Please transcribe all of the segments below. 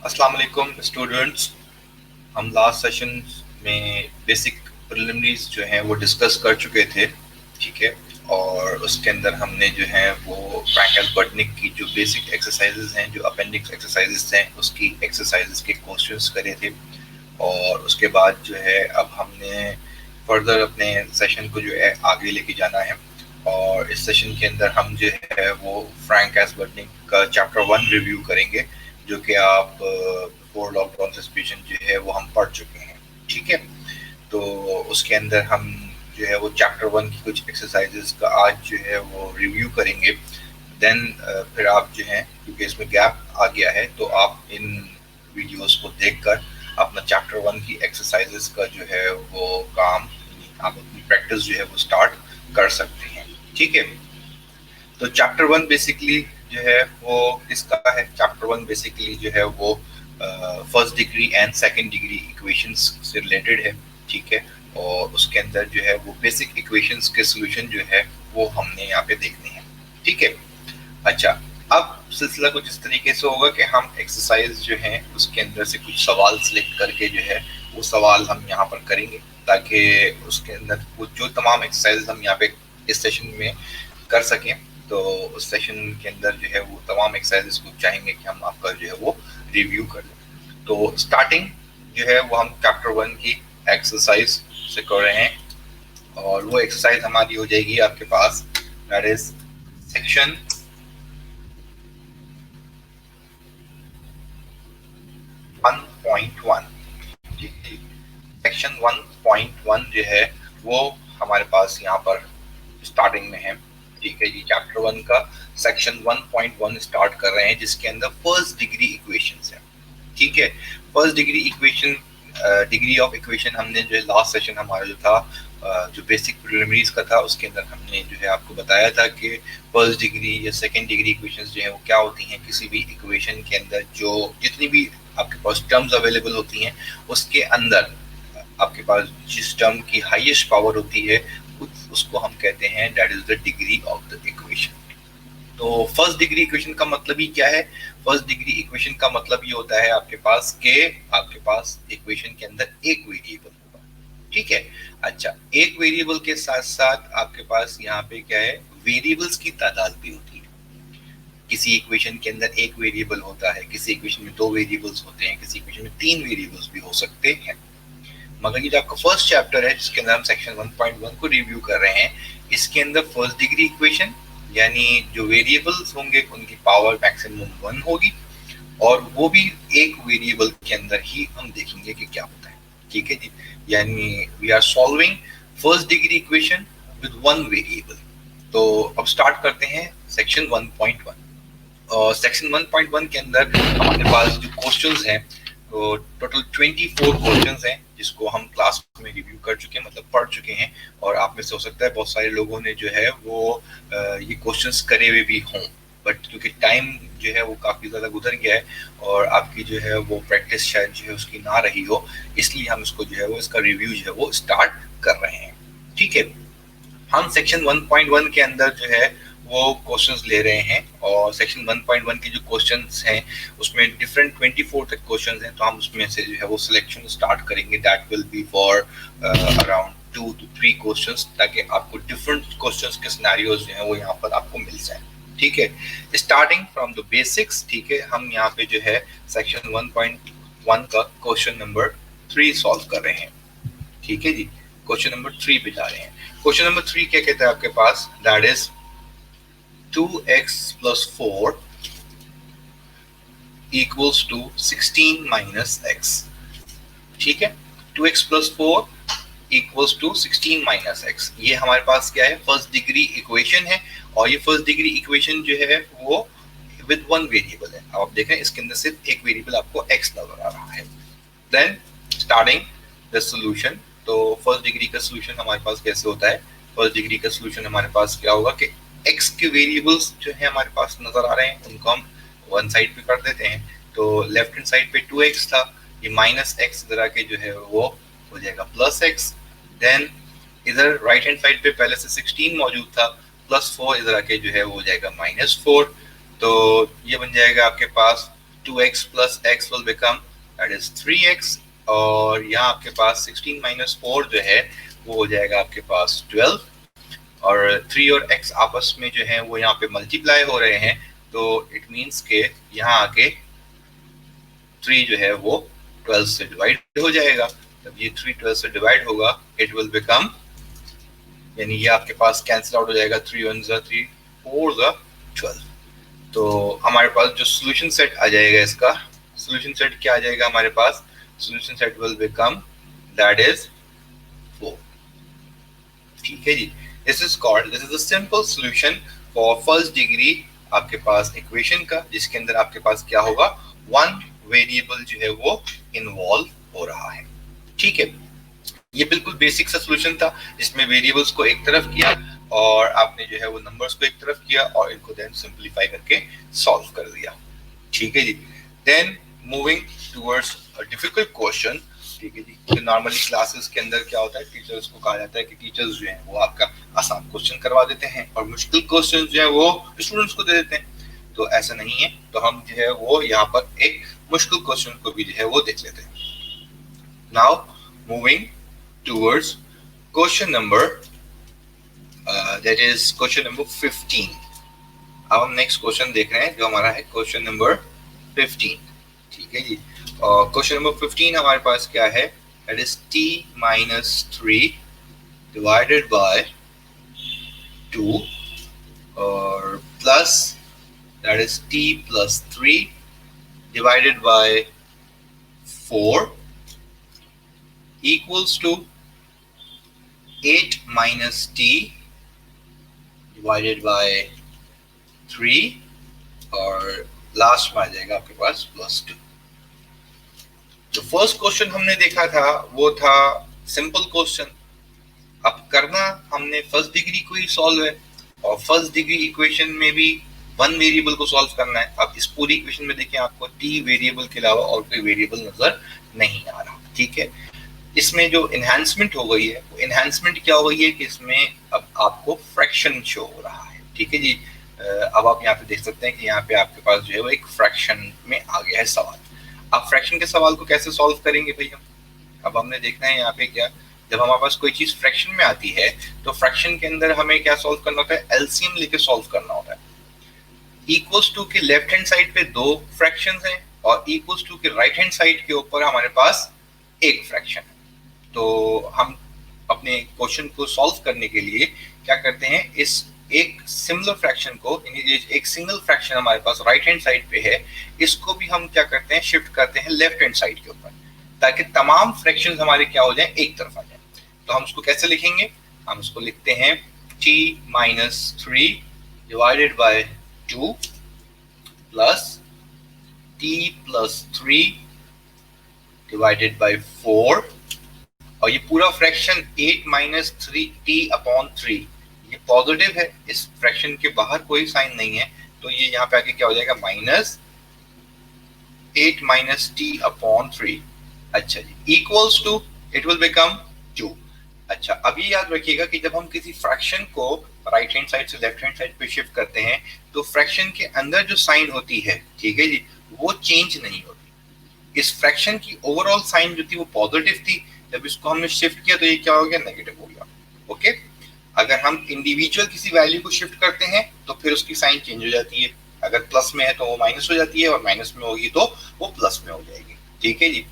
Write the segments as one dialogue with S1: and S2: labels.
S1: अस्सलाम वालेकुम स्टूडेंट्स। हम लास्ट सेशन में बेसिक प्रिलिमिनरीज जो हैं वो डिस्कस कर चुके थे, ठीक है। और उसके अंदर हमने जो है वो फ्रैंक-एल्बर्टनिक की जो बेसिक एक्सरसाइजेज हैं, जो अपेंडिक्स एक्सरसाइजेज हैं, उसकी एक्सरसाइजेज के क्वेश्चंस करे थे। और उसके बाद जो है अब हमने फर्दर अपने सेशन को जो है आगे लेके जाना है। और इस सेशन के अंदर हम जो है वो फ्रैंक-एल्बर्टनिक का चैप्टर 1 रिव्यू करेंगे, जो कि आप बिफोर लॉकडाउन सस्पेंशन जो है वो हम पढ़ चुके हैं, ठीक है। तो उसके अंदर हम जो है वो चैप्टर 1 की कुछ एक्सरसाइजेस का आज जो है वो रिव्यू करेंगे। देन फिर आप जो है, क्योंकि इसमें गैप आ गया है, तो आप इन वीडियोस को देखकर अपना चैप्टर 1 की एक्सरसाइजेस का जो है वो काम, आप अपनी प्रैक्टिस जो है वो स्टार्ट कर सकते हैं, ठीक है। तो चैप्टर 1 बेसिकली जो है वो किसका है? चैप्टर 1 बेसिकली जो है वो first degree and second degree equations से रिलेटेड है, ठीक है। और उसके अंदर जो है वो बेसिक इक्वेशंस के सॉल्यूशन जो है वो हमने यहाँ पे देखने हैं, ठीक है। अच्छा, अब सिलसिला कुछ इस तरीके से होगा कि हम एक्सरसाइज जो है उसके अंदर से कुछ सवाल सिलेक्ट करके जो है वो सवाल हम यहाँ पर करेंगे, ताकि उसके अंदर वो जो तमाम एक्सरसाइज हम यहाँ पे इस सेशन में कर सकें। तो उस सेशन के अंदर जो है वो तमाम एक्सरसाइजेस को चाहेंगे कि हम आपका जो है वो रिव्यू कर लें। तो स्टार्टिंग जो है वो हम चैप्टर 1 की एक्सरसाइज से कर रहे हैं, और वो एक्सरसाइज हमारी हो जाएगी आपके पास, दैट इज सेक्शन 1.1। सेक्शन 1.1 जो है वो हमारे पास यहाँ पर स्टार्टिंग में है, ठीक है जी। चैप्टर 1 का सेक्शन 1.1 स्टार्ट कर रहे हैं, जिसके अंदर फर्स्ट डिग्री इक्वेशंस है, ठीक है। First degree equation, degree of equation हमने जो लास्ट सेशन हमारा जो था, जो बेसिक प्रिलिमिनरीज का था, उसके अंदर हमने जो है आपको बताया था कि फर्स्ट डिग्री या सेकंड डिग्री इक्वेशंस जो है वो क्या होती हैं। किसी भी इक्वेशन के अंदर जो जितनी भी आपके पास टर्म्स अवेलेबल होती हैं, उसके अंदर आपके पास जिस टर्म की हाईएस्ट पावर होती है उसको हम कहते हैं that is the degree of the equation. तो फर्स्ट डिग्री इक्वेशन का मतलब ही क्या है? फर्स्ट डिग्री इक्वेशन का मतलब ये होता है आपके पास इक्वेशन के अंदर एक वेरिएबल होगा, ठीक है। अच्छा, एक वेरिएबल के साथ साथ आपके पास यहाँ पे क्या है, वेरिएबल्स की तादाद भी होती है। किसी इक्वेशन के अंदर एक वेरिएबल होता है, किसी इक्वेशन में दो वेरिएबल्स होते हैं, किसी इक्वेशन में तीन वेरिएबल्स भी हो सकते हैं। मगर ये जो आपका फर्स्ट चैप्टर है जिसके अंदर हम सेक्शन 1.1 को रिव्यू कर रहे हैं, इसके अंदर फर्स्ट डिग्री इक्वेशन यानी जो वेरिएबल्स होंगे उनकी पावर मैक्सिमम 1 होगी, और वो भी एक वेरिएबल के अंदर ही हम देखेंगे कि क्या होता है, ठीक है जी। यानी we are solving first degree equation with one variable. तो अब स्टार्ट करते हैं सेक्शन 1.1। और सेक्शन 1.1 के अंदर हमारे पास जो क्वेश्चंस हैं, तो टोटल 24 क्वेश्चंस हैं, जिसको हम क्लास में रिव्यू कर चुके हैं, मतलब पढ़ चुके हैं। और आप में से हो सकता है बहुत सारे लोगों ने जो है वो ये क्वेश्चंस करे हुए भी हों, बट क्योंकि टाइम जो है वो काफ़ी ज़्यादा गुजर गया है और आपकी जो है वो प्रैक्टिस शायद जो है उसकी ना रही हो, इसलिए हम इसको जो है वो इसका रिव्यू जो है वो स्टार्ट कर रहे हैं, ठीक है। हम सेक्शन 1.1 के अंदर जो है वो क्वेश्चंस ले रहे हैं, और सेक्शन 1.1 के जो क्वेश्चंस हैं उसमें डिफरेंट 24 तक क्वेश्चंस हैं। तो हम उसमें से जो है वो सिलेक्शन स्टार्ट करेंगे, that will be for around 2 to 3 questions, ताकि आपको डिफरेंट क्वेश्चंस के सिनेरियोज जो है वो यहाँ पर आपको मिल जाए, ठीक है। स्टार्टिंग फ्रॉम द बेसिक्स, ठीक है। हम यहाँ पे जो है सेक्शन 1.1 का क्वेश्चन नंबर 3 सॉल्व कर रहे हैं, ठीक है जी। क्वेश्चन नंबर 3 पे जा रहे हैं। क्वेश्चन नंबर 3 क्या कहता है आपके पास, that is 2x plus 4 equals to 16 minus x, ठीक है। 2x plus 4 equals to 16 minus x, ये हमारे पास क्या है, फर्स्ट डिग्री इक्वेशन है। और ये फर्स्ट डिग्री इक्वेशन जो है वो विद वन वेरिएबल है। अब आप देखें इसके अंदर सिर्फ एक वेरिएबल आपको x नजर आ रहा है। देन स्टार्टिंग द सॉल्यूशन, तो फर्स्ट डिग्री का सॉल्यूशन हमारे पास कैसे होता है? फर्स्ट डिग्री का सॉल्यूशन हमारे पास क्या होगा कि x के वेरिएबल्स जो है हमारे पास नजर आ रहे हैं, उनको हम वन साइड पे कर देते हैं। तो लेफ्ट हैंड साइड पे 2x था, ये माइनस एक्स इधर आके जो है वो हो जाएगा प्लस एक्स। देन इधर राइट हैंड साइड पे पहले से 16 मौजूद था, प्लस 4 इधर आके जो है वो हो जाएगा माइनस 4। तो ये बन जाएगा आपके पास 2x plus x will become that is 3x, और यहाँ आपके पास 16 minus 4 जो है वो हो जाएगा आपके पास 12, और 3 और x आपस में जो है वो यहाँ पे मल्टीप्लाई हो रहे हैं, तो इट मीन्स के यहाँ आके 3 जो है वो 12 से डिवाइड हो जाएगा। जब ये 3 12 से डिवाइड होगा इट विल बिकम, यानी ये आपके पास कैंसिल आउट हो जाएगा, 3 1 3 4 12। तो हमारे पास जो सोल्यूशन सेट आ जाएगा, इसका सोल्यूशन सेट क्या आ जाएगा हमारे पास, solution set will become that is 4। ठीक है जी, this is the simple solution for first degree आपके पास इक्वेशन का, जिसके अंदर आपके पास क्या होगा, वन वेरिएबल जो है वो इन्वॉल्व हो रहा है। ठीक है, ये बिल्कुल बेसिक सा सॉल्यूशन था, जिसमें वेरिएबल्स को एक तरफ किया और आपने जो है वो नंबर्स को एक तरफ किया और इनको देन सिंपलीफाई करके सॉल्व कर दिया। ठीक है जी, then moving towards a difficult question. ठीक है जी, तो नॉर्मली क्लासेस के अंदर क्या होता है, टीचर्स को कहा जाता है कि टीचर्स जो हैं वो आपका आसान क्वेश्चन करवा देते हैं और मुश्किल क्वेश्चन जो है वो स्टूडेंट्स को दे देते हैं। तो ऐसा नहीं है, तो हम जो है वो यहाँ पर एक मुश्किल क्वेश्चन को भी जो है वो देख लेते हैं। Now moving towards question number that is question number 15। अब हम नेक्स्ट क्वेश्चन देख रहे हैं जो हमारा है क्वेश्चन नंबर 15। ठीक है जी, और क्वेश्चन नंबर 15 हमारे पास क्या है, that is t minus 3 divided by 2 और plus that is t plus 3 divided by 4 equals to 8 minus t divided by 3 और लास्ट में आ जाएगा आपके पास प्लस 2। जो फर्स्ट क्वेश्चन हमने देखा था वो था सिंपल क्वेश्चन। अब करना हमने फर्स्ट डिग्री को ही सॉल्व है, और फर्स्ट डिग्री इक्वेशन में भी वन वेरिएबल को सॉल्व करना है। अब इस पूरी इक्वेशन में देखिए आपको टी वेरिएबल के अलावा और कोई वेरिएबल नजर नहीं आ रहा। ठीक है, इसमें जो एनहांसमेंट हो गई है वो एनहांसमेंट क्या हो गई है कि इसमें अब आपको फ्रैक्शन शो हो रहा है। ठीक है जी, अब आप यहाँ पे देख सकते हैं कि यहाँ पे आपके पास जो है वो एक फ्रैक्शन में आ गया है सवाल। आप फ्रैक्शन के सवाल को कैसे सॉल्व करेंगे भाई हम, अब हमने देखना है यहाँ पे क्या, जब हमारे पास कोई चीज फ्रैक्शन में आती है तो फ्रैक्शन के अंदर हमें क्या सॉल्व करना होता है, एलसीएम लेके सॉल्व करना होता है। इक्वल्स टू के लेफ्ट हैंड साइड पे दो फ्रैक्शंस हैं और इक्वल्स टू के राइट हैंड साइड के ऊपर हमारे पास एक फ्रैक्शन है। तो हम अपने क्वेश्चन को सॉल्व करने के लिए क्या करते हैं, इस एक सिमिलर फ्रैक्शन को, एक सिंगल फ्रैक्शन हमारे पास राइट हैंड साइड पे है, इसको भी हम क्या करते हैं, शिफ्ट करते हैं लेफ्ट हैंड साइड के ऊपर, ताकि तमाम फ्रैक्शंस हमारे क्या हो जाएं, एक तरफ आ जाएं। तो हम उसको कैसे लिखेंगे, हम उसको लिखते हैं t minus 3 divided by 2 plus t plus 3 divided by 4, और ये पूरा फ्रैक्शन 8 minus 3t upon 3, ये पॉजिटिव है, इस फ्रैक्शन के बाहर कोई साइन नहीं है, तो ये यहाँ पे आके क्या हो जाएगा, माइनस 8 minus t upon 3। अच्छा जी, equals to it will become 2। अच्छा, अब ये याद रखिएगा कि जब हम किसी फ्रैक्शन को राइट हैंड साइड से लेफ्ट हैंड साइड पे शिफ्ट करते हैं तो फ्रैक्शन के अंदर जो साइन होती है, ठीक है जी, वो चेंज नहीं होती। इस फ्रैक्शन की ओवरऑल साइन जो थी वो पॉजिटिव थी, जब इसको हमने शिफ्ट किया तो ये क्या हो गया, नेगेटिव हो गया। ओके, अगर हम इंडिविजुअल किसी वैल्यू को शिफ्ट करते हैं तो फिर उसकी साइन चेंज हो जाती है, अगर प्लस में है तो वो माइनस हो जाती है और माइनस में होगी तो वो प्लस में हो जाएगी। ठीक है जी,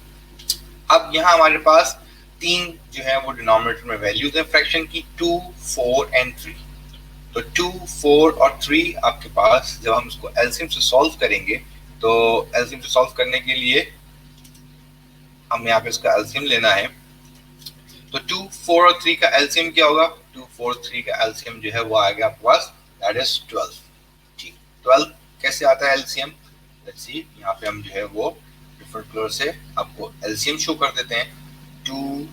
S1: अब यहाँ हमारे पास तीन जो है वो डिनोमिनेटर में वैल्यूज है फ्रैक्शन की, 2, 4 एंड 3। तो 2, 4 और 3 आपके पास जब हम इसको एलसीएम से सॉल्व करेंगे, तो एलसीएम से सॉल्व करने के लिए हम यहाँ पे इसका एलसीएम लेना है। तो 2, 4 और 3 का एलसीएम क्या होगा, 2, 4, 3 का एलसीएम जो है वो आ गया आपके पास, दैट इज 12। ठीक, 12 कैसे आता है एलसीएम, लेट्स सी, यहाँ पे हम जो है वो डिफरेंट कलर से आपको एलसीएम शो कर देते हैं। 2,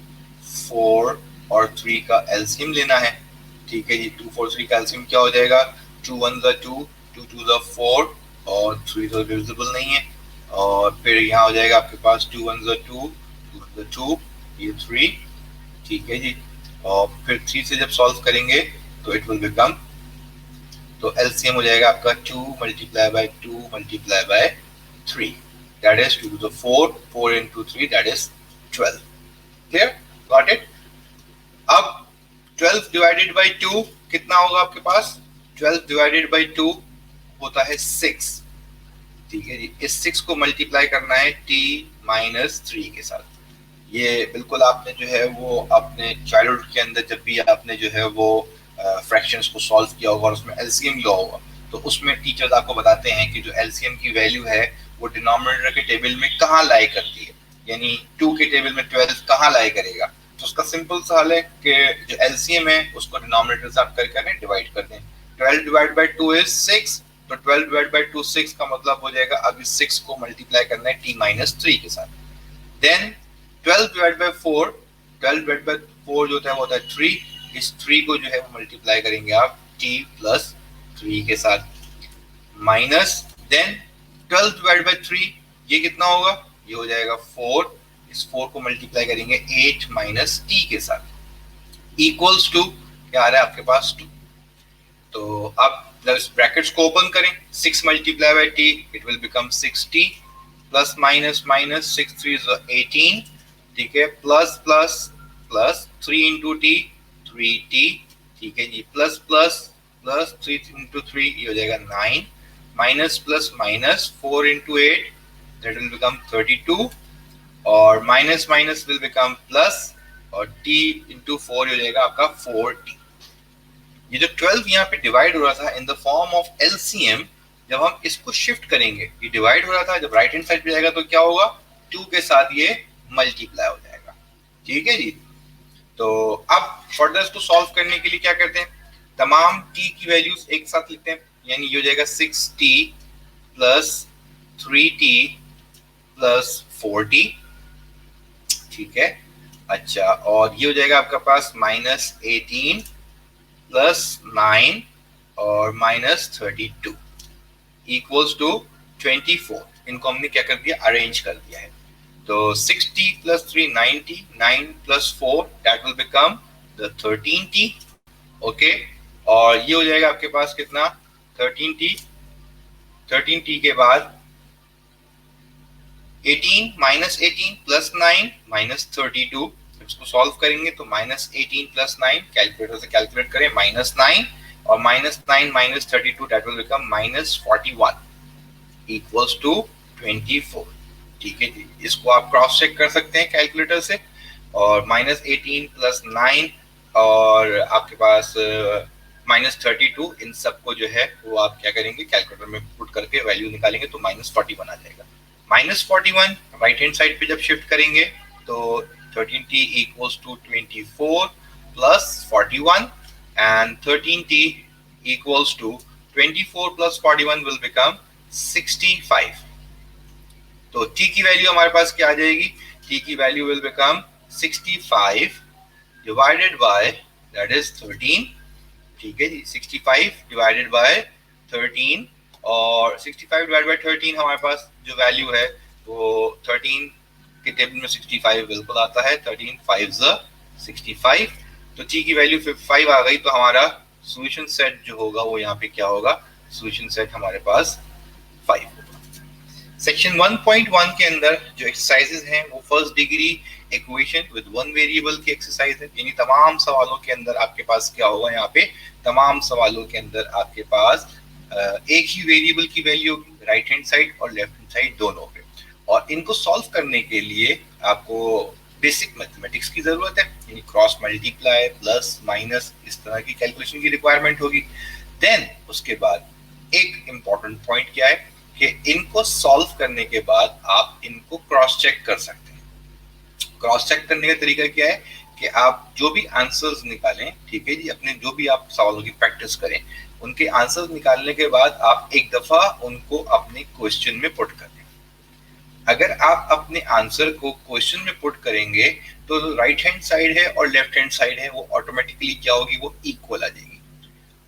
S1: 4 और 3 का एलसीएम लेना है। ठीक है जी, 2, 4, 3 का एलसीएम क्या हो जाएगा, 2 1 2, 2 2 4 और 3 तो डिविजिबल नहीं है, और फिर यहाँ हो जाएगा आपके पास 2 1 2, 2 2, ये 3। ठीक है जी, और फिर 3 से जब सॉल्व करेंगे तो इट विल बिकम, तो एलसीएम हो जाएगा आपका 2 × 2 × 3। that is 2 to the 4, 4 into 3 that is 12. Clear? Got it? अब 12 divided by 2 कितना होगा आपके पास? 12 divided by 2 होता है 6. ठीक है जी, इस 6 को मल्टीप्लाई करना है t माइनस 3 के साथ. ये बिल्कुल आपने जो है वो अपने चाइल्डहुड के अंदर जब भी आपने जो है वो फ्रैक्शंस को सॉल्व किया होगा और उसमें एलसीएम लिया होगा तो उसमें टीचर्स आपको बताते हैं कि जो एलसीएम की वैल्यू है वो डिनोमिनेटर के टेबल में कहाँ लाई करती है, यानी 2 के टेबल में 12 कहाँ लाई करेगा. तो उसका सिंपल सा हल है कि जो एलसीएम है उसको डिनोमिनेटर से आप करके डिवाइड कर दें. 12 डिवाइड बाय 2 इज 6, तो 12 डिवाइड बाय 2 6 का मतलब हो जाएगा अब इस 6 को मल्टीप्लाई करना है t माइनस 3 के साथ. Then 12 divide by 4, 12 divide by 4 जो होता है 3. इस 3 को जो है वो मल्टीप्लाई करेंगे आप t प्लस 3 के साथ माइनस. देन 12 डिवाइड बाय 3 ये कितना होगा? ये हो जाएगा 4. इस 4 को मल्टीप्लाई करेंगे 8 माइनस t के साथ इक्वल्स टू क्या आ रहा है आपके पास 2. तो अब इस ब्रैकेट्स को ओपन करें. 6 multiply by t it will become 6t plus minus minus 6 3 is 18. ठीक है, plus plus plus 3 into T 3t. ठीक है जी, प्लस प्लस प्लस 3 इंटू 3 ये हो जाएगा 9 minus plus minus 4 into 8 that will become 32 और minus minus will become plus और t into 4 हो जाएगा आपका 4t. ये जो 12 यहाँ पे डिवाइड हो रहा था in the form of LCM, जब हम इसको शिफ्ट करेंगे ये डिवाइड हो रहा था, जब राइट हैंड साइड पे जाएगा तो क्या होगा? 2 के साथ ये मल्टीप्लाई हो जाएगा. ठीक है जी. तो अब फर्दर इसको सॉल्व करने के लिए क्या करते हैं, तमाम t की वैल्यूज एक साथ लिखते हैं, यानी ये हो जाएगा 6t plus 3t plus 4t. ठीक है, अच्छा, और ये हो जाएगा आपका पास माइनस 18 प्लस 9 और माइनस 32 इक्वल्स टू 24. इनको हमने क्या कर दिया? अरेंज कर दिया है. तो 60 plus 3 90, 9 plus 4 that will become the 13t. Okay, और ये हो जाएगा आपके पास कितना? 13t. 13t के बाद 18 माइनस 18 प्लस 9 माइनस 32. इसको सॉल्व करेंगे तो माइनस 18 प्लस 9 कैलकुलेटर से कैलकुलेट करें माइनस 9 और minus 9 minus 32 that will become minus 41 equals to 24. ठीक है जी, इसको आप क्रॉस चेक कर सकते हैं कैलकुलेटर से. और माइनस 18 प्लस 9 और आपके पास माइनस 32, इन सबको जो है वो आप क्या करेंगे कैलकुलेटर में पुट करके वैल्यू निकालेंगे तो माइनस 41 आ जाएगा. माइनस 41 राइट हैंड साइड पे जब शिफ्ट करेंगे तो 13t equals to 24 plus 41 and 13t equals to 24 plus 41 will become 65. तो t की वैल्यू हमारे पास क्या आ जाएगी? t की value will become 65 divided by that is 13. ठीक है जी, 65 डिवाइडेड बाय 13 और 65 डिवाइडेड बाय 13 हमारे पास जो वैल्यू है वो 13 के टेबल में 65 बिल्कुल आता है. 13 5 65. तो t की वैल्यू 5 आ गई तो हमारा सॉल्यूशन सेट जो होगा वो यहाँ पे क्या होगा? सॉल्यूशन सेट हमारे पास 5 होगा. सेक्शन 1.1 के अंदर जो एक्सरसाइजेज हैं वो first degree equation with one variable की एक्सरसाइज है. यानी तमाम सवालों के अंदर आपके पास क्या होगा? यहाँ पे तमाम सवालों के अंदर आपके पास एक ही वेरिएबल की वैल्यू होगी, राइट हैंड साइड और लेफ्ट हैंड साइड दोनों पे. और इनको सॉल्व करने के लिए आपको बेसिक मैथमेटिक्स की जरूरत है, यानी क्रॉस मल्टीप्लाई प्लस माइनस इस तरह की कैलकुलेशन की रिक्वायरमेंट होगी. देन उसके बाद एक इम्पॉर्टेंट पॉइंट क्या है कि इनको सॉल्व करने के बाद आप इनको क्रॉस चेक कर सकते हैं. क्रॉस चेक करने का तरीका क्या है कि आप जो भी आंसर्स निकालें, ठीक है जी, अपने जो भी आप सवालों की प्रैक्टिस करें, उनके आंसर्स निकालने के बाद आप एक दफा उनको अपने क्वेश्चन में पुट कर दें. अगर आप अपने आंसर को क्वेश्चन में पुट करेंगे तो राइट हैंड साइड है और लेफ्ट हैंड साइड है वो ऑटोमेटिकली क्या होगी? वो इक्वल आ जाएगी.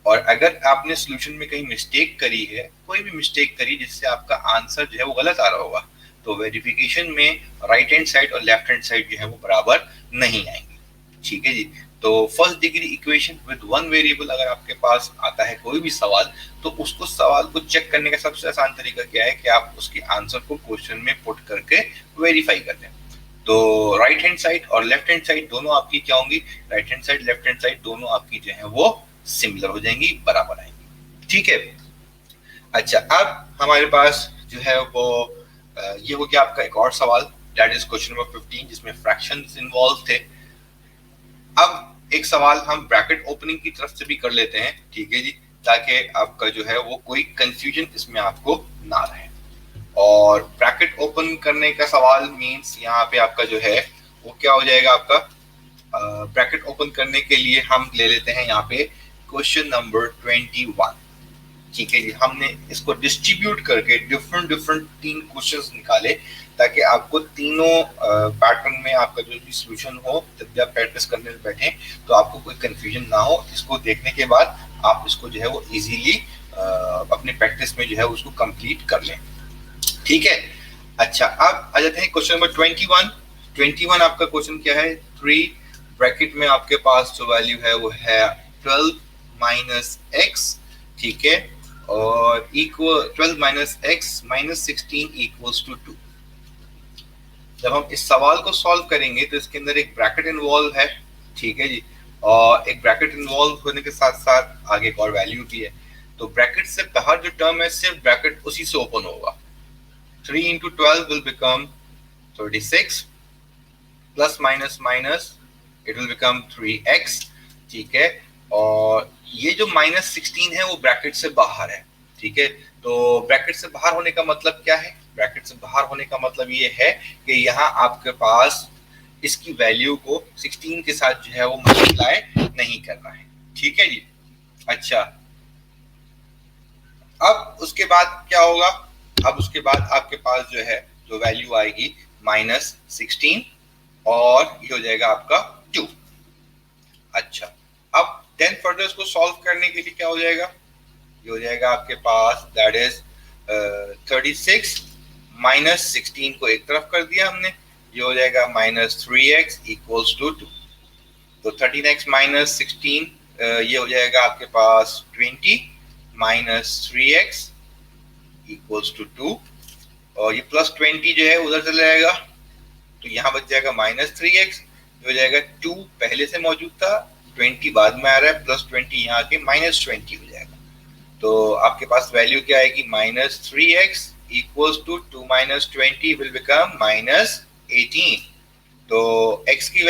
S1: और अगर आपने सॉल्यूशन में कहीं मिस्टेक करी है, कोई भी मिस्टेक करी जिससे आपका आंसर जो है वो गलत आ रहा होगा, तो वेरिफिकेशन में राइट हैंड साइड और लेफ्ट हैंड साइड जो है वो बराबर नहीं आएंगे. ठीक है जी, तो first degree equation with one variable अगर आपके पास आता है कोई भी सवाल, तो उसको सवाल को चेक करने का सबसे आसान तरीका क्या है कि आप उसके आंसर को क्वेश्चन में पुट करके वेरीफाई कर लें। तो राइट हैंड साइड और लेफ्ट हैंड साइड दोनों आपकी क्या होंगी, right hand side left hand side दोनों आपकी जो है वो सिमिलर हो जाएंगी, बराबर आएंगी। ठीक है, अच्छा अब हमारे पास जो है वो ये हो गया आपका एक और सवाल, दैट इज क्वेश्चन नंबर 15 जिसमें फ्रैक्शंस इन्वॉल्व थे। अब एक सवाल हम ब्रैकेट ओपनिंग की तरफ से भी कर लेते हैं, ठीक है जी, ताकि आपका जो है वो कोई कंफ्यूजन इसमें आपको ना रहे। और ब्रैकेट ओपन करने का सवाल मींस यहाँ पे आपका जो है वो क्या हो जाएगा, आपका ब्रैकेट ओपन करने के लिए हम ले लेते हैं यहाँ पे क्वेश्चन नंबर 21। ठीक है जी, हमने इसको डिस्ट्रीब्यूट करके डिफरेंट डिफरेंट 3 क्वेश्चंस निकाले ताकि आपको तीनों पैटर्न में आपका जो भी सॉल्यूशन हो, जब भी आप प्रैक्टिस करने में बैठे तो आपको कोई कंफ्यूजन ना हो। इसको देखने के बाद आप इसको जो है वो इजीली अपने प्रैक्टिस में जो है उसको कंप्लीट कर लें। ठीक है, अच्छा अब आ जाते हैं क्वेश्चन नंबर 21। 21 आपका क्वेश्चन क्या है, 3 ब्रैकेट में आपके पास जो वैल्यू है वो है 12 माइनस एक्स, ठीक है, और equal 12 minus x minus 16 equals to 2। जब हम इस सवाल को सॉल्व करेंगे तो इसके अंदर एक ब्रैकेट इन्वॉल्व है, ठीक है जी, और एक ब्रैकेट इन्वॉल्व होने के साथ साथ आगे एक और वैल्यू भी है। तो ब्रैकेट से बाहर जो टर्म है सिर्फ ब्रैकेट उसी से ओपन होगा। 3 into 12 will become 36 plus minus minus it will become 3x, ठीक है, और ये जो माइनस 16 है वो ब्रैकेट से बाहर है। ठीक है, तो ब्रैकेट से बाहर होने का मतलब क्या है, ब्रैकेट से बाहर होने का मतलब ये है कि यहाँ आपके पास इसकी वैल्यू को 16 के साथ जो है वो मल्टीप्लाई नहीं करना है। ठीक है जी, अच्छा अब उसके बाद क्या होगा, अब उसके बाद आपके पास जो है जो वैल्यू आएगी माइनस 16 और ये हो जाएगा आपका 2। अच्छा अब देन फर्दर इसको सॉल्व करने के लिए क्या हो जाएगा, ये हो जाएगा आपके पास दैट इज 36 माइनस 16 को एक तरफ कर दिया हमने, ये हो जाएगा माइनस 3x इक्वल्स टू 2। तो 13x माइनस 16 ये हो जाएगा आपके पास 20 माइनस 3x इक्वल्स टू 2, और ये प्लस 20 जो है उधर चला जाएगा तो यहाँ बच जाएगा माइनस 3x, हो जाएगा 2 पहले से मौजूद था, 20 बाद में आ रहा है, प्लस 20 यहाँ के माइनस 20 हो जाएगा। तो आपके पास वैल्यू क्या आएगी, minus 3x equals to 2 minus 20 will become minus 18। तो x की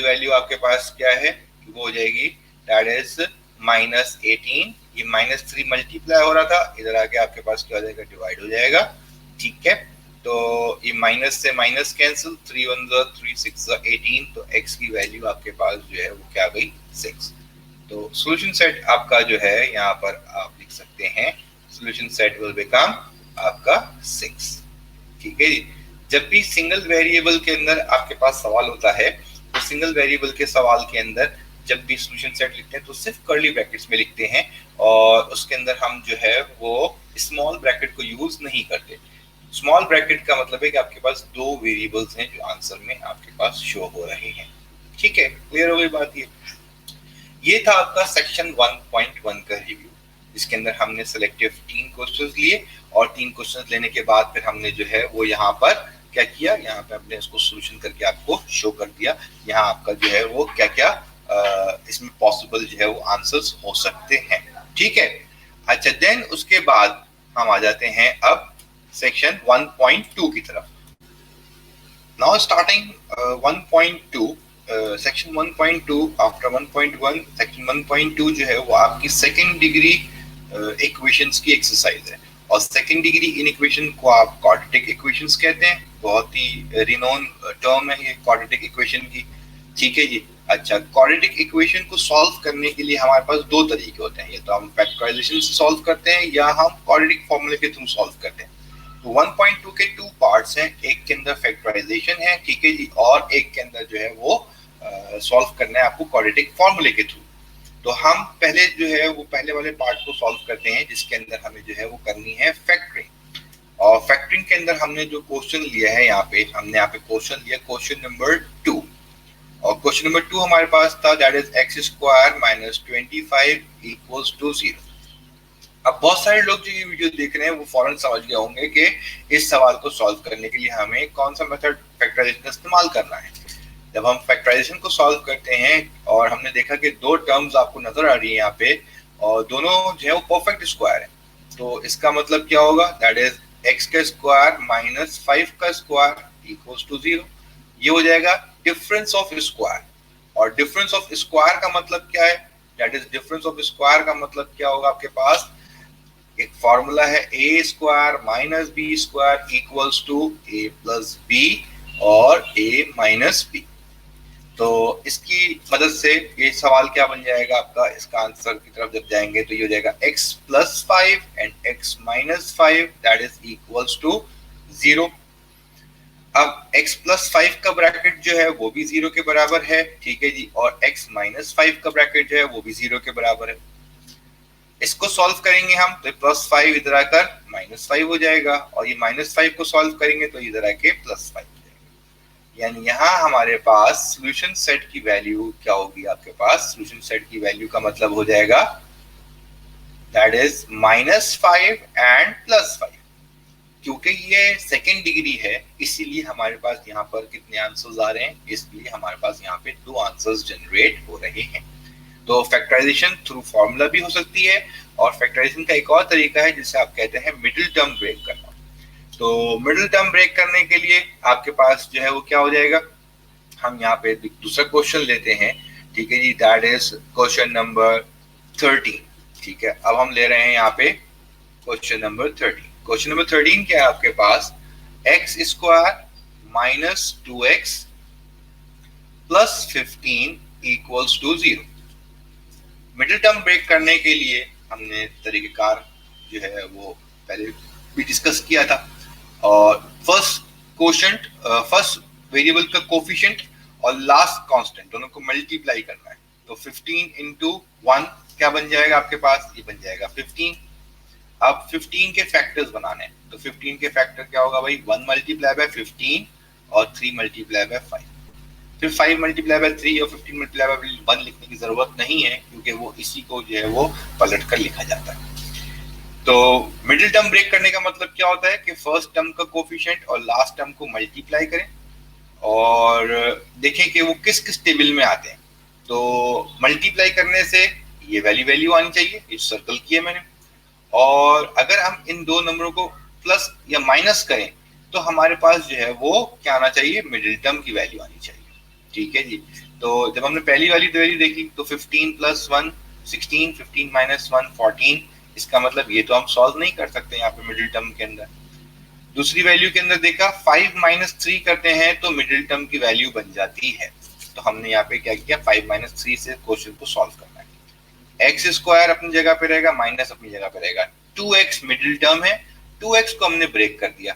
S1: वैल्यू आपके पास क्या है, वो हो जाएगी दैट इज माइनस 18। ये माइनस 3 मल्टीप्लाई हो रहा था, इधर आके आपके पास क्या हो जाएगा, डिवाइड हो जाएगा। ठीक है, तो ये माइनस से माइनस कैंसिल, 3 1 3 6 18, तो x की वैल्यू आपके पास जो है वो क्या आ गई, 6। तो सॉल्यूशन सेट आपका जो है यहाँ पर आप लिख सकते हैं, सॉल्यूशन सेट विल बिकम आपका 6। ठीक है जी, जब भी सिंगल वेरिएबल के अंदर आपके पास सवाल होता है तो सिंगल वेरिएबल के सवाल के अंदर जब भी सॉल्यूशन सेट लिखते हैं तो सिर्फ कर्ली ब्रैकेट्स में लिखते हैं, और उसके अंदर हम जो है वो स्मॉल ब्रैकेट को यूज नहीं करते। स्मॉल ब्रैकेट का मतलब है कि आपके पास 2 वेरिएबल्स हैं जो आंसर में आपके पास शो हो रहे हैं। ठीक है, क्लियर हो गई बात। ये था आपका सेक्शन 1.1 का रिव्यू, जिसके अंदर हमने सिलेक्टिव 3 क्वेश्चंस लिए, और 3 क्वेश्चंस लेने के बाद फिर हमने जो है वो यहाँ पर क्या किया, यहाँ पे हमने इसको सॉल्यूशन करके आपको शो कर दिया। यहाँ आपका जो है वो क्या क्या इसमें पॉसिबल जो है वो आंसर्स हो सकते हैं। ठीक है, अच्छा देन उसके बाद हम आ जाते हैं अब सेक्शन 1.2 की तरफ। Now starting 1.2 section 1.2 after 1.1, section 1.2 जो है वो आपकी सेकंड डिग्री इक्वेशंस की एक्सरसाइज है, और सेकंड डिग्री इन इक्वेशन को आप क्वाड्रेटिक इक्वेशंस कहते हैं। बहुत ही रिनोन टर्म है ये क्वाड्रेटिक इक्वेशन की। ठीक है जी, अच्छा क्वाड्रेटिक इक्वेशन को सॉल्व करने के लिए हमारे पास 2 तरीके होते हैं, या तो हम फैक्टराइजेशन से सॉल्व करते हैं या हम क्वाड्रेटिक फॉर्मूले के थ्रू सॉल्व करते हैं। तो 1.2 के 2 पार्ट्स हैं, एक के अंदर फैक्टराइजेशन है, ठीक है जी, और एक के अंदर जो है वो सॉल्व करना है आपको क्वाड्रेटिक फॉर्मूले के थ्रू। तो हम पहले जो है वो पहले वाले पार्ट को सॉल्व करते हैं, जिसके अंदर हमें जो है वो करनी है फैक्टरिंग। और फैक्टरिंग के अंदर हमने जो क्वेश्चन लिया है, यहाँ पे हमने यहाँ पे क्वेश्चन लिया क्वेश्चन नंबर 2, और क्वेश्चन नंबर 2 हमारे पास था, that is x square minus 25 equals to 0। अब बहुत सारे लोग जो ये वीडियो देख रहे हैं वो फौरन समझ गए होंगे कि इस सवाल को सॉल्व करने के लिए हमें कौन सा मेथड फैक्टराइजेशन का इस्तेमाल करना है। जब हम फैक्टराइजेशन को सॉल्व करते हैं और हमने देखा कि दो टर्म्स आपको नजर आ रही है यहाँ पे और दोनों जो है वो परफेक्ट स्क्वायर है, तो इसका मतलब क्या होगा, दैट इज एक्स का स्क्वायर माइनस 5 का स्क्वायर इक्वल्स टू 0। ये हो जाएगा डिफरेंस ऑफ स्क्वायर, और डिफरेंस ऑफ स्क्वायर का मतलब क्या है, that is difference of square का मतलब क्या होगा, आपके पास एक फॉर्मूला है a square minus b square equals to a plus b और ए माइनस बी। तो इसकी मदद से ये सवाल क्या बन जाएगा आपका, इसका आंसर की तरफ जब जाएंगे तो ये हो जाएगा x plus 5 and x minus 5 that is equals to 0। अब x प्लस 5 का ब्रैकेट जो है वो भी 0 के बराबर है, ठीक है जी, और x माइनस 5 का ब्रैकेट जो है वो भी 0 के बराबर है। इसको सॉल्व करेंगे हम तो प्लस 5 इधर आकर माइनस 5 हो जाएगा, और ये माइनस 5 को सॉल्व करेंगे तो इधर आके प्लस 5 हो जाएगा। यानी यहाँ हमारे पास सॉल्यूशन सेट की वैल्यू क्या होगी, आपके पास सॉल्यूशन सेट की वैल्यू का मतलब हो जाएगा that is minus 5 and plus 5। क्योंकि ये सेकेंड डिग्री है इसीलिए हमारे पास यहाँ पर कितने आंसर्स आ रहे हैं, इसलिए हमारे पास यहाँ पे 2 आंसर्स जनरेट हो रहे हैं। तो फैक्टराइजेशन थ्रू फॉर्मूला भी हो सकती है, और फैक्टराइजेशन का एक और तरीका है जिसे आप कहते हैं मिडिल टर्म ब्रेक करना। तो मिडिल टर्म ब्रेक करने के लिए आपके पास जो है वो क्या हो जाएगा, हम यहाँ पे दूसरा क्वेश्चन लेते हैं, ठीक है जी, दैट इज क्वेश्चन नंबर 13। ठीक है, अब हम ले रहे हैं यहाँ पे क्वेश्चन नंबर 13। क्वेश्चन नंबर 13 क्या है आपके पास, x square minus 2x plus 15 equals to 0। Middle term break करने के लिए हमने तरीकेकार जो है वो पहले भी डिस्कस किया था, और फर्स्ट वेरिएबल का कोफिशिएंट और लास्ट कांस्टेंट दोनों को मल्टीप्लाई करना है। तो 15 इंटू 1 क्या बन जाएगा आपके पास, ये बन जाएगा 15। अब 15 के फैक्टर्स बनाने हैं, तो 15 के फैक्टर क्या होगा भाई, 1 मल्टीप्लाई बाय 15 और 3 मल्टीप्लाई बाय 5। फिर 5 मल्टीप्लाई बाय 3 और 15 मल्टीप्लाई बाय 1 लिखने की जरूरत नहीं है, क्योंकि वो इसी को जो है वो पलट कर लिखा जाता है। तो मिडिल टर्म ब्रेक करने का मतलब क्या होता है कि फर्स्ट टर्म का कोफिशिएंट और लास्ट टर्म को मल्टीप्लाई करें और देखें कि वो किस किस टेबल में आते हैं। तो मल्टीप्लाई करने से ये वैल्यू आनी चाहिए, ये सर्कल किया मैंने, और अगर हम इन दो नंबरों को प्लस या माइनस करें तो हमारे पास जो है वो क्या आना चाहिए, मिडिल टर्म की वैल्यू आनी चाहिए। ठीक है जी, तो जब हमने पहली वाली वैल्यू देखी तो 15 प्लस 1 16, 15 माइनस 1 14, इसका मतलब ये तो हम सॉल्व नहीं कर सकते यहाँ पे मिडिल टर्म के अंदर। दूसरी वैल्यू के अंदर देखा 5 माइनस 3 करते हैं तो मिडिल टर्म की वैल्यू बन जाती है। तो हमने यहाँ पे क्या किया, 5 माइनस 3 से क्वेश्चन को सॉल्व करना है। एक्स स्क्वायर अपनी जगह पे रहेगा, माइनस अपनी जगह पे रहेगा, 2x मिडिल टर्म है, 2x को हमने ब्रेक कर दिया,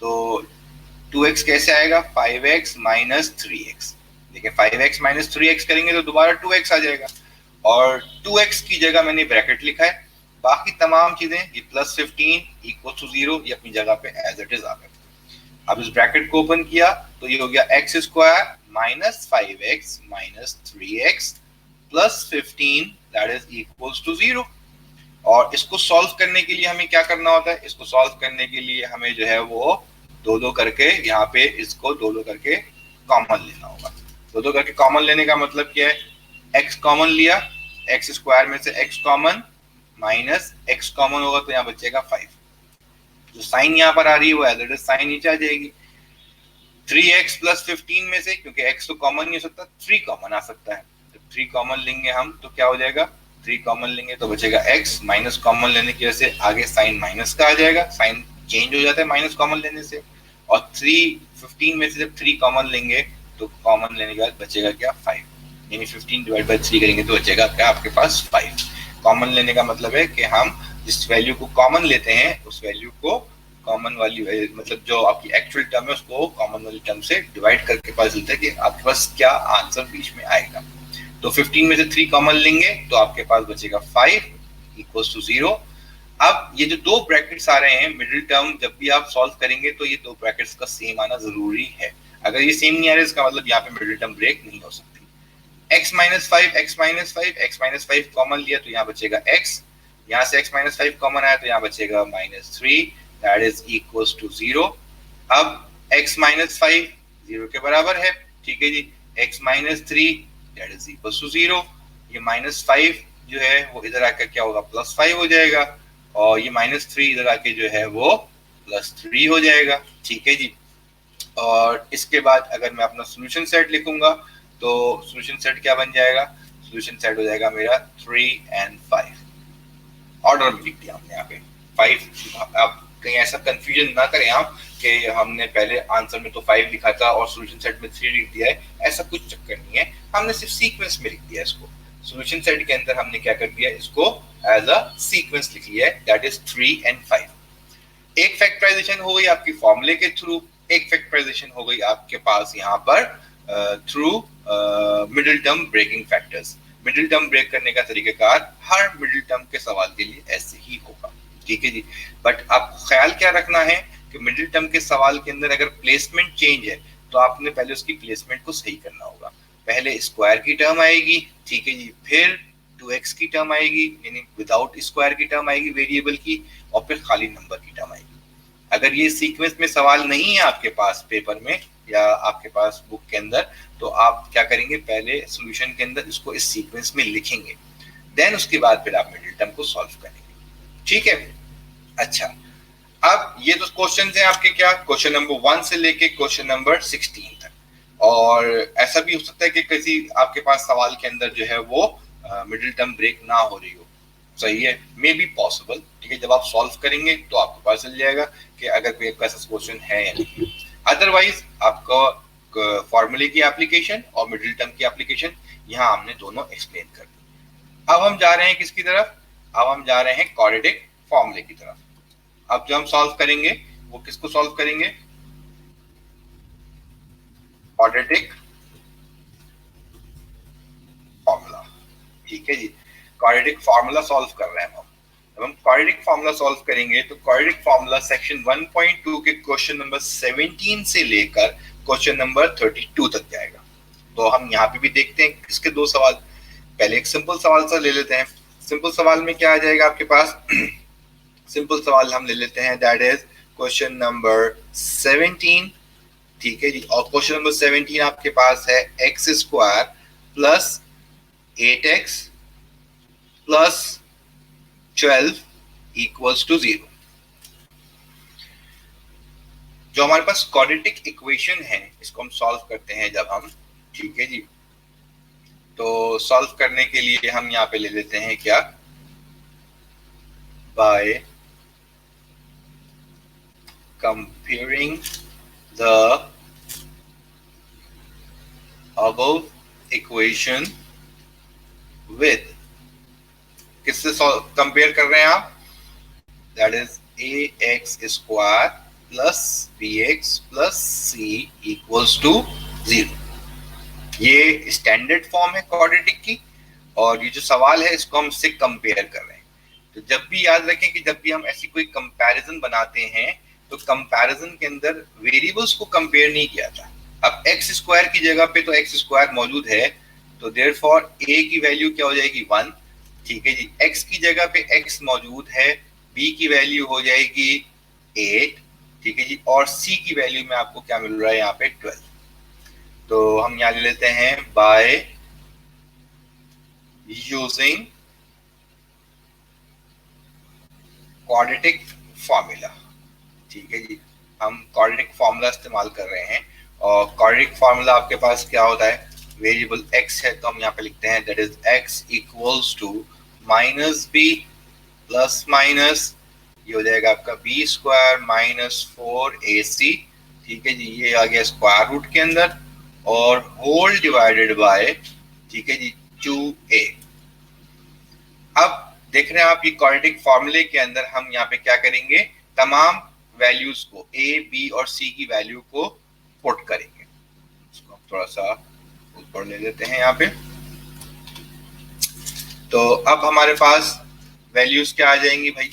S1: तो 2x कैसे आएगा, 5x माइनस 3x। देखिए 5x माइनस 3x करेंगे तो दोबारा 2x आ जाएगा, और 2x की जगह मैंने ब्रैकेट लिखा है, बाकी तमाम चीजें ये प्लस 15 इक्वल टू 0 ये अपनी जगह पे एज इट इज आ गए। अब इस ब्रैकेट को ओपन किया तो ये हो गया x square minus 5x minus 3x plus 15 that is equals to 0। और इसको सॉल्व करने के लिए हमें क्या करना होता है, इसको सॉल्व करने के लिए हमें जो है वो दो करके यहाँ पे इसको दो करके कॉमन लेना होगा। दो करके कॉमन लेने का मतलब क्या है, x कॉमन लिया, एक्स स्क्वायर में से x common minus x common होगा तो यहाँ बचेगा 5। जो साइन यहाँ पर आ रही है वो एज इट इज साइन नीचे आ जाएगी। 3x प्लस 15 में से, क्योंकि x तो कॉमन नहीं हो सकता, 3 कॉमन आ सकता है, तो 3 कॉमन लेंगे हम तो क्या हो जाएगा, 3 कॉमन लेंगे तो बचेगा x, माइनस कॉमन लेने की वजह से आगे साइन माइनस का आ जाएगा, साइन चेंज हो जाता है माइनस कॉमन लेने से। और 15 में से जब 3 कॉमन लेंगे तो कॉमन लेने के बाद बचेगा क्या, 5, यानी 15 डिवाइड बाय 3 करेंगे तो बचेगा क्या आपके पास 5। कॉमन लेने का मतलब है कि हम जिस वैल्यू को कॉमन लेते हैं उस वैल्यू को कॉमन वाली मतलब जो आपकी एक्चुअल टर्म है उसको कॉमन वाली टर्म से डिवाइड करके पता चलता है कि आपके पास क्या आंसर बीच में आएगा। तो 15 में से 3 कॉमन लेंगे तो आपके पास बचेगा 5 इक्वल्स टू 0। अब ये जो दो ब्रैकेट्स आ रहे हैं मिडिल टर्म, जब भी आप सॉल्व करेंगे तो ये दो ब्रैकेट्स का सेम आना जरूरी है। अगर ये सेम नहीं आ रहा इसका मतलब यहाँ पे मिडिल टर्म ब्रेक नहीं हो सकती। x minus five x-5 common लिया तो यहाँ बचेगा x, यहाँ से x-5 कॉमन आया तो यहाँ बचेगा -3 दैट इज इक्वल्स टू 0। अब x-5 0 के बराबर है, ठीक है जी। x-3 that is equals to 0। ये -5 जो है वो इधर आकर क्या होगा +5 हो जाएगा, और ये -3 इधर आके जो है वो +3 हो जाएगा, ठीक है जी। और इसके बाद अगर मैं अपना सोल्यूशन सेट लिखूंगा तो सोल्यूशन सेट क्या बन जाएगा, सोल्यूशन सेट हो जाएगा मेरा 3 and 5। ऑर्डर में लिख दिया हमने यहाँ पे 5। अब कहीं ऐसा कंफ्यूजन ना करें आप कि हमने पहले आंसर में तो 5 लिखा था और सोल्यूशन सेट में 3 लिख दिया है, ऐसा कुछ चक्कर नहीं है। हमने सिर्फ सीक्वेंस में लिख दिया इसको। सोल्यूशन सेट के अंदर हमने क्या कर दिया, इसको एज अ सीक्वेंस लिख लिया है, दैट इज 3 and 5। एक फैक्टराइजेशन हो गई आपकी फॉर्मूले के थ्रू, एक फैक्टराइजेशन हो गई आपके पास यहाँ पर through middle term breaking factors. Middle term break करने का तरीकाकार हर मिडिल टर्म के सवाल के लिए ऐसे ही होगा, ठीक है जी। बट आपको ख्याल क्या रखना है कि मिडिल टर्म के सवाल के अंदर अगर प्लेसमेंट चेंज है तो आपने पहले उसकी प्लेसमेंट को सही करना होगा। पहले स्क्वायर की टर्म आएगी, ठीक है जी, फिर 2x की टर्म आएगी यानी विदाउट स्क्वायर की टर्म आएगी वेरिएबल की, और फिर खाली नंबर की टर्म आएगी। अगर ये सीक्वेंस में सवाल नहीं है आपके पास पेपर में या आपके पास बुक के अंदर, तो आप क्या करेंगे, पहले सॉल्यूशन के अंदर इसको इस सीक्वेंस में लिखेंगे, देन उसके बाद फिर आप मिडिल टर्म को सॉल्व करेंगे, ठीक है। अच्छा, अब ये तो क्वेश्चन हैं आपके क्या, क्वेश्चन नंबर 1 से लेके क्वेश्चन नंबर 16 तक। और ऐसा भी हो सकता है कि किसी आपके पास सवाल के अंदर जो है वो मिडिल टर्म ब्रेक ना हो रही हो, सही है, मे बी पॉसिबल, ठीक है। जब आप सॉल्व करेंगे तो आपको पता चल जाएगा कि अगर कोई ऐसा क्वेश्चन है या नहीं। अदरवाइज आपको फॉर्मूले की एप्लीकेशन और मिडिल टर्म की एप्लीकेशन यहाँ हमने दोनों एक्सप्लेन कर दी। अब हम जा रहे हैं किसकी तरफ, अब हम जा रहे हैं क्वाड्रेटिक फॉर्मूले की तरफ। अब जो हम सॉल्व करेंगे वो किसको सॉल्व करेंगे, क्वाड्रेटिक फॉर्मूला, ठीक है जी। क्वाड्रेटिक फॉर्मूला सॉल्व कर रहे हैं हम। जब हम क्वाड्रेटिक फॉर्मूला सॉल्व करेंगे तो क्वाड्रेटिक फॉर्मूला सेक्शन 1.2 के क्वेश्चन नंबर 17 से लेकर क्वेश्चन नंबर 32 तक जाएगा। तो हम यहाँ पे भी देखते हैं इसके दो सवाल। पहले एक सिंपल सवाल सा ले लेते हैं। सिंपल सवाल में क्या आ जाएगा आपके पास, सिंपल सवाल हम ले लेते हैं, दैट इज क्वेश्चन नंबर 17, ठीक है जी। और क्वेश्चन नंबर 17 आपके पास है x square plus 8x plus 12 equals to 0। जो हमारे पास क्वाड्रेटिक इक्वेशन है इसको हम सॉल्व करते हैं जब हम, ठीक है जी। तो सॉल्व करने के लिए हम यहाँ पे ले लेते हैं क्या, by comparing the above equation with, किससे कंपेयर कर रहे हैं आप, that is ax square plus bx plus c equals to 0। ये स्टैंडर्ड फॉर्म है क्वाड्रेटिक की, और ये जो सवाल है इसको हम इससे कंपेयर कर रहे हैं। तो जब भी याद रखें कि जब भी हम ऐसी कोई कंपैरिजन बनाते हैं तो कंपैरिजन के अंदर वेरिएबल्स को कंपेयर नहीं किया था। अब x स्क्वायर की जगह पे तो x स्क्वायर मौजूद है, तो देयरफॉर a की वैल्यू क्या हो जाएगी 1, ठीक है जी। x की जगह पे x मौजूद है, b की वैल्यू हो जाएगी 8, ठीक है जी। और c की वैल्यू में आपको क्या मिल रहा है यहाँ पे 12। तो हम यहाँ ले लेते हैं बाय यूजिंग क्वाड्रेटिक फॉर्मूला, ठीक है जी। हम क्वाड्रेटिक फॉर्मूला इस्तेमाल कर रहे हैं, और क्वाड्रेटिक फॉर्मूला आपके पास क्या होता है, वेरिएबल x है तो हम यहाँ पे लिखते हैं that is x equals to minus b plus minus, ये हो जाएगा आपका b स्क्वायर माइनस 4ac, ठीक है जी। ये आ गया स्क्वायर रूट के अंदर, और होल डिवाइडेड बाय, ठीक है जी, 2a। अब देख रहे हैं आप ये क्वाड्रेटिक फॉर्मूले के अंदर हम यहाँ पे क्या करेंगे, तमाम वैल्यूज को a, b और c की वैल्यू को पुट करेंगे। इसको थोड़ा सा ऊपर ले लेते हैं यहाँ पे। तो अब हमारे पास वैल्यूज क्या आ जाएंगी भाई,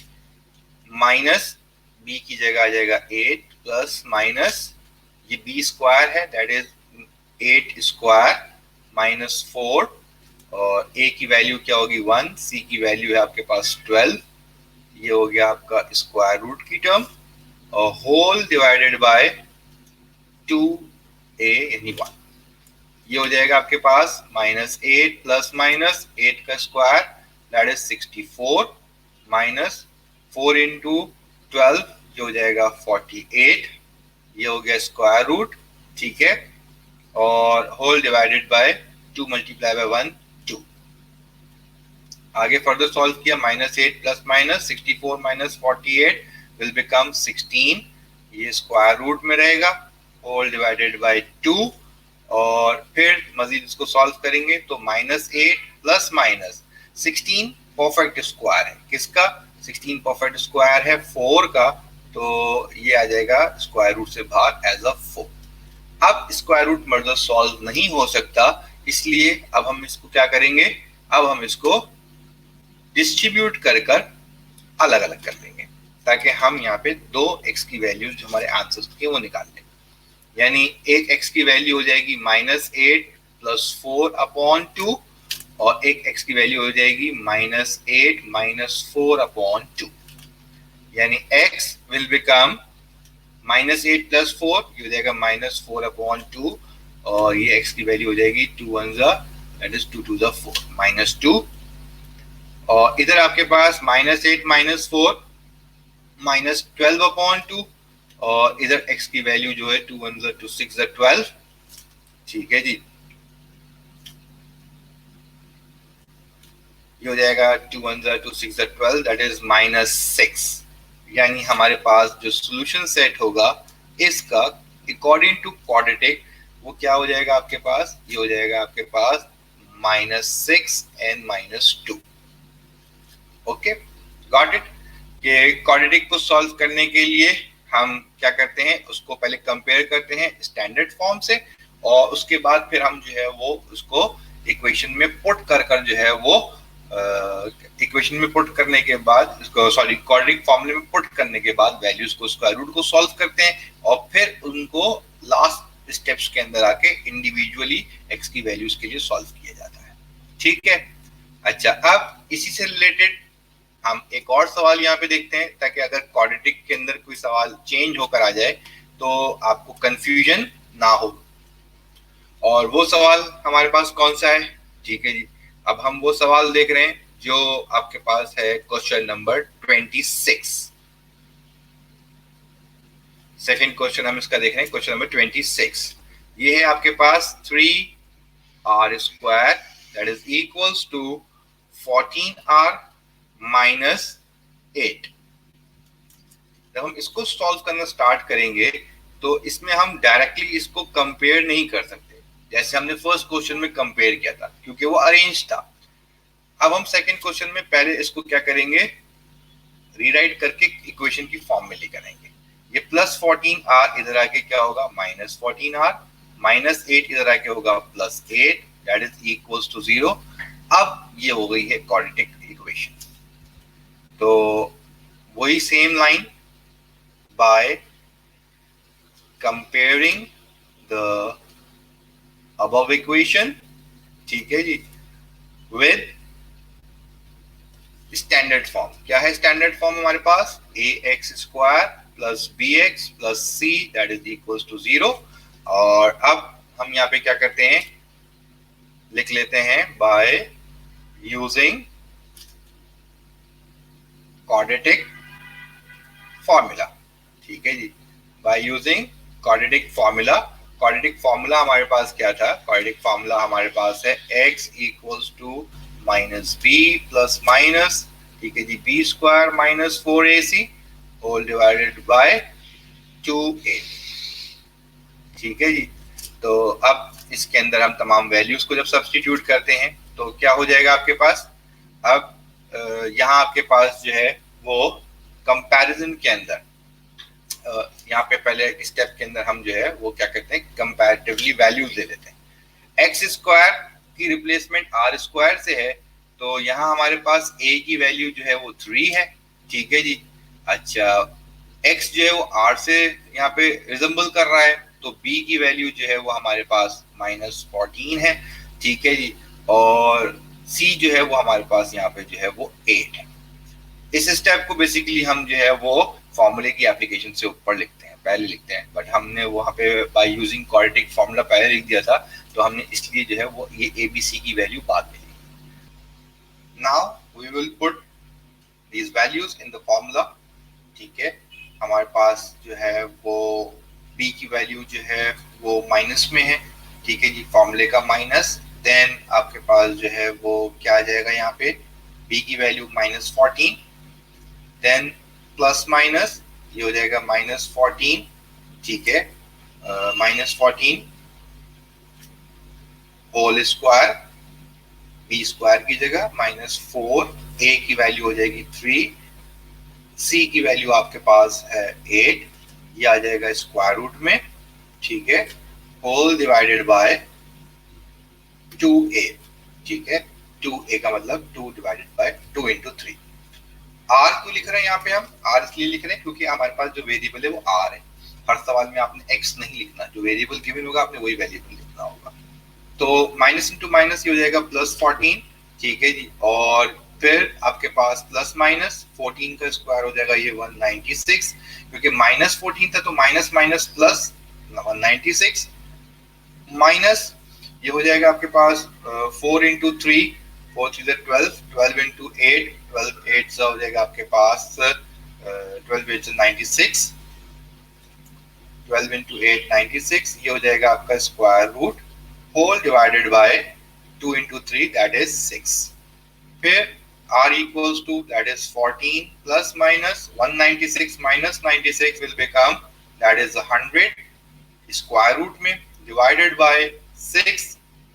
S1: माइनस b की जगह आ जाएगा 8 प्लस माइनस ये b स्क्वायर है, दैट इज 8 स्क्वायर माइनस 4, और a की वैल्यू क्या होगी 1, c की वैल्यू है आपके पास 12, ये हो गया आपका स्क्वायर रूट की टर्म, और होल डिवाइडेड बाय 2a यानी 1, ये हो जाएगा आपके पास -8 प्लस माइनस 8 का square that is 64 minus 4 into 12 जो हो जाएगा 48, ये हो गया स्क्वायर रूट, ठीक है, और whole divided by 2 multiply by 1 2। आगे फर्दर सॉल्व किया, -8 plus minus 64 minus 48 will become 16, ये स्क्वायर रूट में रहेगा, होल डिवाइडेड बाय 2, और फिर मजीद इसको सॉल्व करेंगे तो -8 प्लस माइनस 16 परफेक्ट स्क्वायर है, किसका 16 परफेक्ट स्क्वायर है 4 का, तो ये आ जाएगा स्क्वायर रूट से बाहर एज अ 4। अब स्क्वायर रूट मर्दर सॉल्व नहीं हो सकता, इसलिए अब हम इसको क्या करेंगे, अब हम इसको डिस्ट्रीब्यूट कर कर अलग अलग कर लेंगे, ताकि हम यहाँ पे दो x की वैल्यूज जो हमारे आंसर्स की वो निकाल लें। यानी एक x की वैल्यू हो जाएगी -8 प्लस 4 अपॉन 2, और एक x की वैल्यू हो जाएगी -8 माइनस 4 अपॉन 2, यानी x विल बिकम -8 प्लस 4, ये हो जाएगा -4 अपॉन 2, और ये x की वैल्यू हो जाएगी 2 1 दैट इज 2 2 4 -2, और इधर आपके पास -8 माइनस 4 -12 अपॉन 2, और इधर x की वैल्यू जो है 2 1 2 6 12, ठीक है जी, ये हो जाएगा 2 1 2 6 12 दैट इज -6, यानी हमारे पास जो सॉल्यूशन सेट होगा इसका अकॉर्डिंग टू क्वाड्रेटिक वो क्या हो जाएगा आपके पास, ये हो जाएगा आपके पास -6 एंड -2। Okay, got it. कि क्वाड्रेटिक को सॉल्व करने के लिए हम क्या करते हैं, उसको पहले कंपेयर करते हैं स्टैंडर्ड फॉर्म से, और उसके बाद फिर हम जो है वो उसको इक्वेशन में पुट कर कर जो है वो इक्वेशन में पुट करने के बाद इसको सॉरी क्वाड्रेटिक फॉर्मूले में पुट करने के बाद वैल्यूज को स्क्वायर रूट को सॉल्व करते हैं, और फिर उनको लास्ट स्टेप्स के अंदर आके इंडिविजुअली एक्स की वैल्यूज के लिए सॉल्व किया जाता है, ठीक है। अच्छा, अब इसी से रिलेटेड हम एक और सवाल यहाँ पे देखते हैं, ताकि अगर क्वाड्रेटिक के अंदर कोई सवाल चेंज होकर आ जाए तो आपको कंफ्यूजन ना हो। और वो सवाल हमारे पास कौन सा है, ठीक है जी, अब हम वो सवाल देख रहे हैं जो आपके पास है क्वेश्चन नंबर 26। सेकंड क्वेश्चन हम इसका देख रहे हैं, क्वेश्चन नंबर 26। ये है आपके पास 3r square that is equals to 14r -8। जब हम इसको सॉल्व करना स्टार्ट करेंगे तो इसमें हम डायरेक्टली इसको कंपेयर नहीं कर सकते, जैसे हमने फर्स्ट क्वेश्चन में कंपेयर किया था, क्योंकि वो अरेंज था। अब हम सेकंड क्वेश्चन में पहले इसको क्या करेंगे, रीराइट करके इक्वेशन की फॉर्म में लेकर आएंगे। ये +14r इधर आके क्या होगा -14r, -8 इधर आके होगा +8 दैट इज इक्वल्स टू 0। अब ये हो गई है क्वाड्रेटिक इक्वेशन। तो वही same line, by comparing the above equation, ठीक है जी, with स्टैंडर्ड फॉर्म। क्या है स्टैंडर्ड फॉर्म हमारे पास, ax square plus bx plus c that is equals to 0। और अब हम यहाँ पे क्या करते हैं, लिख लेते हैं by using quadratic formula, ठीक है जी, by using quadratic formula. Quadratic formula हमारे पास क्या था, क्वाड्रेटिक फॉर्मूला हमारे पास है x equals to -b plus minus, ठीक है जी, b square minus 4ac whole divided by 2a, ठीक है जी। तो अब इसके अंदर हम तमाम वैल्यूज को जब सब्स्टिट्यूट करते हैं तो क्या हो जाएगा आपके पास, अब यहाँ आपके पास जो है वो कंपैरिजन के अंदर यहाँ पे पहले स्टेप के अंदर हम जो है वो क्या करते हैं, कंपैरेटिवली वैल्यूज ले लेते हैं। एक्स स्क्वायर की रिप्लेसमेंट आर स्क्वायर से है, तो यहाँ हमारे पास a की वैल्यू जो है वो 3 है, ठीक है जी। अच्छा, x जो है वो r से यहाँ पे रिजेंबल कर रहा है, तो बी की वैल्यू जो है वो हमारे पास -14 है, ठीक है जी, और सी जो है वो हमारे पास यहाँ पे जो है वो 8 है। इस स्टेप को बेसिकली हम जो है वो फॉर्मूले की एप्लीकेशन से ऊपर लिखते हैं, पहले लिखते हैं, बट हमने वहाँ पे बाय यूजिंग क्वाड्रेटिक फॉर्मूला पहले लिख दिया था, तो हमने इसलिए जो है वो ये ABC की वैल्यू बाद में लिखी। Now we will put these values in the formula, ठीक है। हमारे पास जो है वो b की वैल्यू जो है वो माइनस में है, ठीक है जी, फॉर्मूले का माइनस, देन आपके पास जो है वो क्या आ जाएगा यहाँ पे b की वैल्यू -14, देन प्लस माइनस ये हो जाएगा -14, ठीक है, -14 होल स्क्वायर, बी स्क्वायर की जगह -4, a की वैल्यू हो जाएगी 3, c की वैल्यू आपके पास है 8, ये आ जाएगा स्क्वायर रूट में, ठीक है, होल डिवाइडेड बाय 2a, ठीक है, 2a का मतलब 2 डिवाइडेड बाय 2 इंटू 3। r क्यों लिख रहे हैं यहाँ पे हम? r इसलिए लिख रहे हैं क्योंकि हमारे पास जो वेरिएबल है वो r है। हर सवाल में आपने x नहीं लिखना, जो वेरिएबल गिवन होगा आपने वही वेरिएबल लिखना होगा। तो माइनस इंटू माइनस ये हो जाएगा +14, ठीक है जी, और फिर आपके पास प्लस माइनस 14 का स्क्वायर हो जाएगा ये 196, क्योंकि -14 था तो माइनस माइनस प्लस 196, माइनस ये हो जाएगा आपके पास 4 इंटू 3, 4 3 12, 12 इंटू 8, 12 8 हो जाएगा आपके पास 12 8 96, 12 इंटू 8 96, ये हो जाएगा आपका square root whole divided by 2 into 3 that is 6। फिर r equals to that is 14 plus minus 196 minus 96 will become that is 100 square root में डिवाइडेड बाय 6,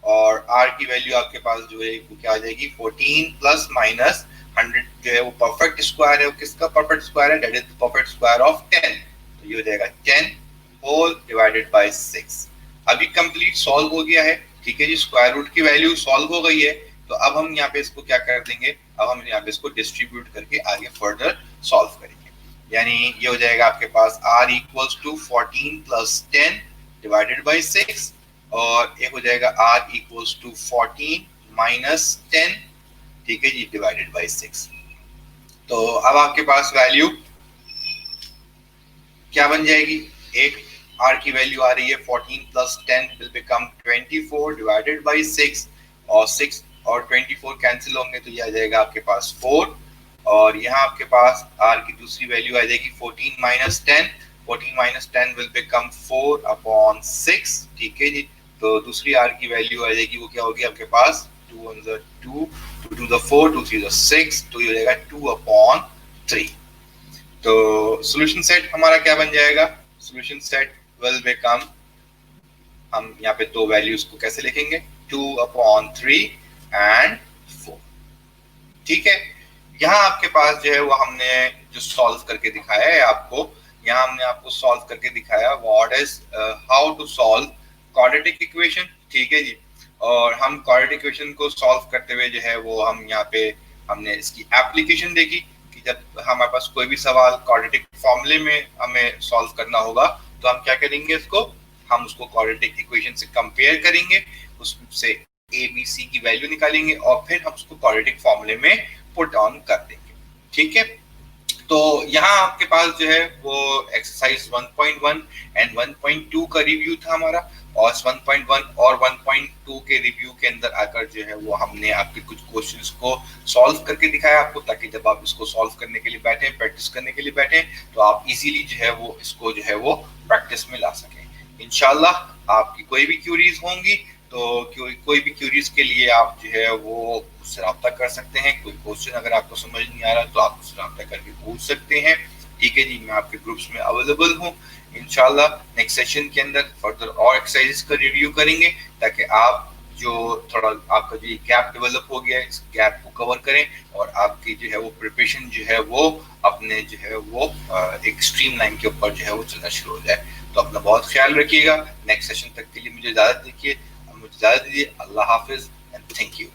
S1: और r की वैल्यू आपके पास जो है वो क्या आ जाएगी 14 प्लस माइनस 100 जो है वो परफेक्ट स्क्वायर है, वो किसका परफेक्ट स्क्वायर है? That is the perfect square of 10, तो ये हो जाएगा 10 होल डिवाइडेड बाय 6। अभी कंप्लीट सॉल्व हो गया है, ठीक है जी, स्क्वायर रूट की वैल्यू सॉल्व हो गई है, तो अब हम यहाँ पे इसको क्या कर देंगे, अब हम यहाँ पे इसको डिस्ट्रीब्यूट करके आगे फर्दर सॉल्व करेंगे। यानी ये हो जाएगा आपके पास r equals to 14 plus 10 divided by 6, और ये हो जाएगा r इक्वल्स टू 14 माइनस 10, ठीक है जी, डिवाइडेड बाय 6। तो अब आपके पास वैल्यू क्या बन जाएगी? एक r की वैल्यू आ रही है 14 plus 10 will become 24 divided by 6, और 6 और 24 कैंसिल होंगे तो ये आ जाएगा आपके पास 4, और यहाँ आपके पास r की दूसरी वैल्यू आ जाएगी 14 minus 10, 14 minus 10 will become 4 upon 6, ठीक है जी। तो दूसरी r की वैल्यू आ जाएगी, वो क्या होगी आपके पास 2 1 2, 2 2 4, 2 3 6, तो ये हो जाएगा 2 अपॉन 3। तो सॉल्यूशन सेट हमारा क्या बन जाएगा? सॉल्यूशन सेट विल बिकम, हम यहाँ पे दो वैल्यूज को कैसे लिखेंगे, 2 अपॉन 3 एंड 4, ठीक है। यहाँ आपके पास जो है वो हमने जो सॉल्व करके दिखाया है आपको, यहाँ हमने आपको सॉल्व करके दिखाया what is how to solve quadratic equation, ठीक है जी। और हम क्वाड्रेटिक इक्वेशन को सॉल्व करते हुए जो है वो हम यहाँ पे हमने इसकी एप्लीकेशन देखी कि जब हमारे पास कोई भी सवाल क्वाड्रेटिक फॉर्मूले में हमें सॉल्व करना होगा तो हम क्या करेंगे, हम उसको क्वाड्रेटिक इक्वेशन से कंपेयर करेंगे, उससे ए बी सी की वैल्यू निकालेंगे और फिर हम उसको क्वाड्रेटिक फॉर्मूले में पुट ऑन कर देंगे, ठीक है। तो यहाँ आपके पास जो है वो एक्सरसाइज 1.1 एंड 1.2 का रिव्यू था हमारा, और 1.1 और 1.2 के रिव्यू के अंदर आकर जो है वो हमने आपके कुछ क्वेश्चंस को सॉल्व करके दिखाया आपको, ताकि जब आप इसको सॉल्व करने के लिए बैठे, प्रैक्टिस करने के लिए बैठे, तो आप इजीली जो है वो इसको जो है वो प्रैक्टिस में ला सकें। इंशाल्लाह आपकी कोई भी क्यूरीज होंगी तो कोई भी क्यूरीज के लिए आप जो है वो उससे रब्ता कर सकते हैं। कोई क्वेश्चन अगर आपको समझ नहीं आ रहा तो आप उससे रब्ता करके पूछ सकते हैं, ठीक है जी। मैं आपके ग्रुप्स में अवेलेबल हूँ। इंशाल्लाह नेक्स्ट सेशन के अंदर फर्दर और एक्सरसाइजेस का रिव्यू करेंगे, ताकि आप जो थोड़ा आपका जो गैप डेवलप हो गया है इस गैप को कवर करें और आपकी जो है वो प्रिपरेशन जो है वो अपने जो है वो एक स्ट्रीम लाइन के ऊपर जो है वो चलना शुरू हो जाए। तो अपना बहुत ख्याल रखिएगा। नेक्स्ट सेशन तक के लिए मुझे इजाजत दीजिए। अल्लाह हाफिज एंड थैंक यू।